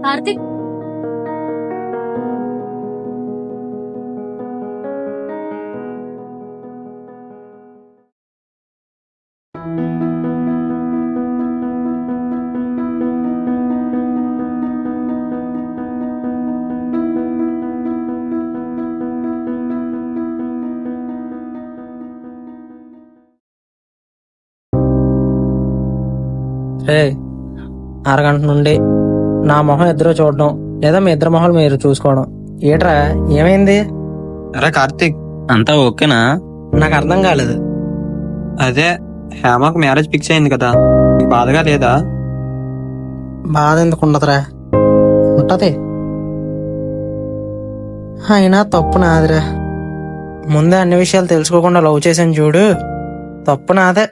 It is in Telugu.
కార్తిక్ రే, అరగంట నుండి నా మొహం ఇద్దరు చూడడం లేదా మీ ఇద్దరు మొహాలు మీరు చూసుకోవడం ఏట్రా ఏమైంది? అరే కార్తీక్, అంతా ఓకేనా? నాకు అర్థం కాలేదు. అదే హేమకు మ్యారేజ్ ఫిక్స్ అయింది కదా, నీకు బాధగా లేదా? బాధ ఎందుకు ఉండదురా, ఉంటది. అయినా తప్పు నాదిరా. ముందే అన్ని విషయాలు తెలుసుకోకుండా లవ్ చేశాను చూడు, తప్పు నాదే.